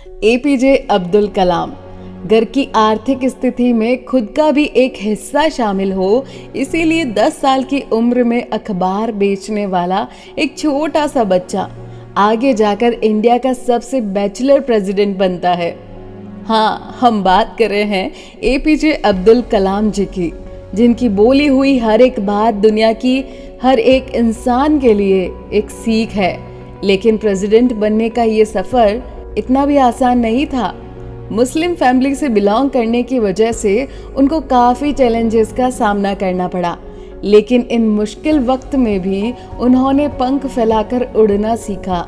APJ Abdul Kalam. घर की आर्थिक स्थिति में खुद का भी एक हिस्सा शामिल हो, इसीलिए 10 साल की उम्र में अखबार बेचने वाला एक छोटा सा बच्चा आगे जाकर इंडिया का सबसे बैचलर प्रेसिडेंट बनता है। हाँ, हम बात कर रहे हैं एपीजे अब्दुल कलाम जी की, जिनकी बोली हुई हर एक बात दुनिया की हर एक इंसान के लिए एक सीख है। लेकिन प्रेसिडेंट बनने का ये सफ़र इतना भी आसान नहीं था। मुस्लिम फैमिली से बिलोंग करने की वजह से उनको काफ़ी चैलेंजेस का सामना करना पड़ा, लेकिन इन मुश्किल वक्त में भी उन्होंने पंख फैलाकर उड़ना सीखा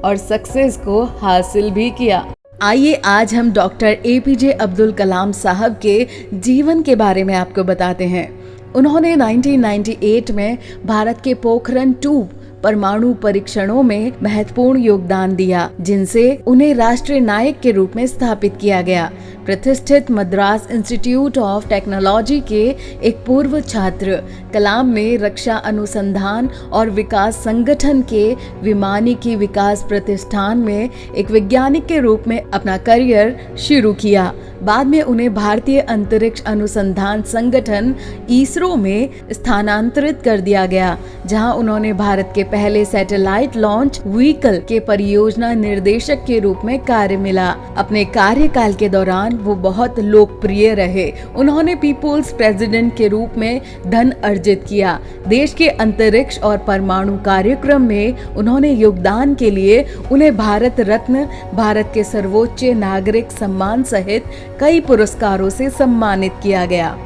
और सक्सेस को हासिल भी किया। आइए आज हम डॉक्टर एपीजे अब्दुल कलाम साहब के जीवन के बारे में आपको बताते हैं। उन्होंने 1998 में भारत के पोखरण 2 परमाणु परीक्षणों में महत्वपूर्ण योगदान दिया, जिनसे उन्हें राष्ट्रीय नायक के रूप में स्थापित किया गया। प्रतिष्ठित मद्रास इंस्टीट्यूट ऑफ टेक्नोलॉजी के एक पूर्व छात्र, कलाम ने रक्षा अनुसंधान और विकास संगठन के विमानिकी विकास प्रतिष्ठान में एक वैज्ञानिक के रूप में अपना करियर शुरू किया। बाद में उन्हें भारतीय अंतरिक्ष अनुसंधान संगठन इसरो में स्थानांतरित कर दिया गया, जहां उन्होंने भारत के पहले सैटेलाइट लॉन्च व्हीकल के परियोजना निर्देशक के रूप में कार्य मिला। अपने कार्यकाल के दौरान वो बहुत लोकप्रिय रहे। उन्होंने पीपुल्स प्रेसिडेंट के रूप में धन अर्जित किया। देश के अंतरिक्ष और परमाणु कार्यक्रम में उन्होंने योगदान के लिए उन्हें भारत रत्न, भारत के सर्वोच्च नागरिक सम्मान सहित कई पुरस्कारों से सम्मानित किया गया।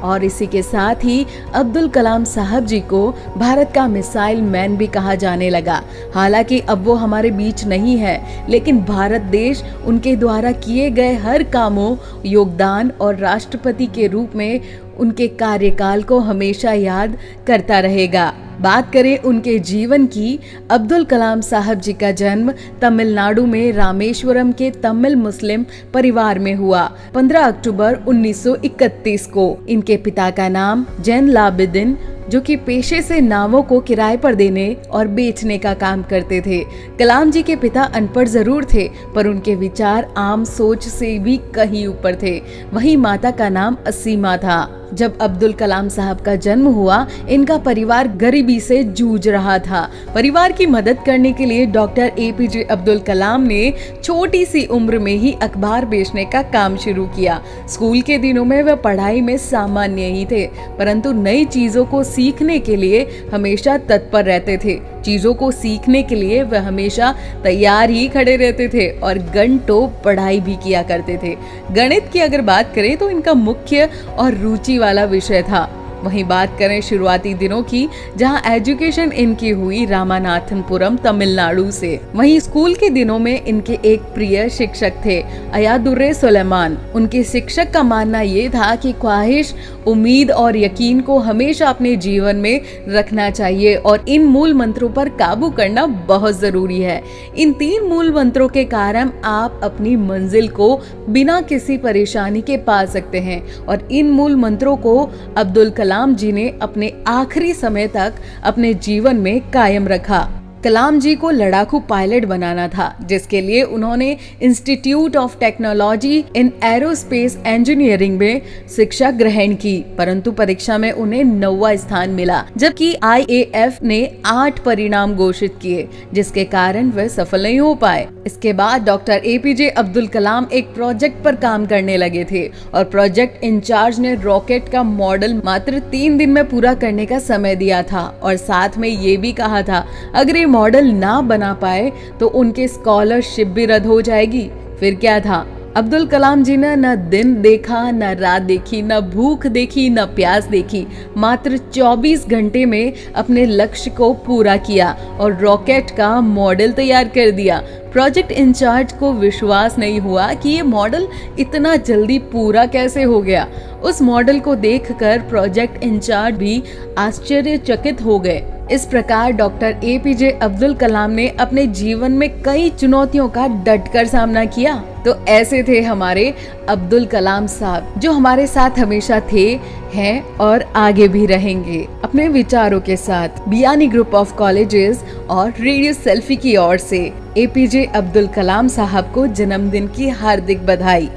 और इसी के साथ ही अब्दुल कलाम साहब जी को भारत का मिसाइल मैन भी कहा जाने लगा। हालांकि अब वो हमारे बीच नहीं है, लेकिन भारत देश उनके द्वारा किए गए हर कामों, योगदान और राष्ट्रपति के रूप में उनके कार्यकाल को हमेशा याद करता रहेगा। बात करें उनके जीवन की, अब्दुल कलाम साहब जी का जन्म तमिलनाडु में रामेश्वरम के तमिल मुस्लिम परिवार में हुआ 15 अक्टूबर 1931 को। इनके पिता का नाम जैन लाबिदिन, जो कि पेशे से नावों को किराए पर देने और बेचने का काम करते थे। कलाम जी के पिता अनपढ़ जरूर थे, पर उनके विचार आम सोच से भी कहीं ऊपर थे। वहीं माता का नाम असीमा था। जब अब्दुल कलाम साहब का जन्म हुआ, इनका परिवार गरीबी से जूझ रहा था। परिवार की मदद करने के लिए डॉक्टर एपीजे अब्दुल कलाम ने छोटी सी उम्र में ही अखबार बेचने का काम शुरू किया। स्कूल के दिनों में वह पढ़ाई में सामान्य ही थे, परंतु नई चीजों को सीखने के लिए हमेशा तत्पर रहते थे। चीजों को सीखने के लिए वह हमेशा तैयार ही खड़े रहते थे और घंटों पढ़ाई भी किया करते थे। गणित की अगर बात करें तो इनका मुख्य और रुचि वाला विषय था। वहीं बात करें शुरुआती दिनों की, जहां एजुकेशन इनकी हुई रामानाथनपुरम तमिलनाडु से। वहीं स्कूल के दिनों में इनके एक प्रिय शिक्षक थे, अयादुर्रे सुलेमान। उनके शिक्षक का मानना ये था कि ख्वाहिश, उम्मीद और यकीन को हमेशा अपने जीवन में रखना चाहिए और इन मूल मंत्रों पर काबू करना बहुत जरूरी है। इन 3 मूल मंत्रों के कारण आप अपनी मंजिल को बिना किसी परेशानी के पा सकते हैं और इन मूल मंत्रों को अब्दुल कलाम जी ने अपने आखिरी समय तक अपने जीवन में कायम रखा। कलाम जी को लड़ाकू पायलट बनाना था, जिसके लिए उन्होंने institute of technology in aerospace engineering में शिक्षा ग्रहण की, परंतु परीक्षा में उन्हें 9वां स्थान मिला, जबकि IAF ने 8 परिणाम घोषित किए, जिसके कारण वह सफल नहीं हो पाए। इसके बाद डॉक्टर एपीजे अब्दुल कलाम एक प्रोजेक्ट पर काम करने लगे थे और प्रोजेक्ट इंचार्ज ने रॉकेट का मॉडल मात्र 3 दिन में पूरा करने का समय दिया था और साथ में ये भी कहा था, अगर मॉडल ना बना पाए तो उनके स्कॉलरशिप भी रद्द हो जाएगी। फिर क्या था, अब्दुल कलाम जी ने न दिन देखा, न रात देखी, न भूख देखी, न प्यास देखी। मात्र 24 घंटे में अपने लक्ष्य को पूरा किया और रॉकेट का मॉडल तैयार कर दिया। प्रोजेक्ट इंचार्ज को विश्वास नहीं हुआ कि ये मॉडल इतना जल्दी पूरा कैसे हो गया। उस मॉडल को देखकर प्रोजेक्ट इंचार्ज भी आश्चर्यचकित हो गए। इस प्रकार डॉक्टर एपीजे अब्दुल कलाम ने अपने जीवन में कई चुनौतियों का डटकर सामना किया। तो ऐसे थे हमारे अब्दुल कलाम साहब, जो हमारे साथ हमेशा थे, हैं और आगे भी रहेंगे अपने विचारों के साथ। बियानी ग्रुप ऑफ कॉलेजेस और रेडियो सेल्फी की ओर से एपीजे अब्दुल कलाम साहब को जन्मदिन की हार्दिक बधाई।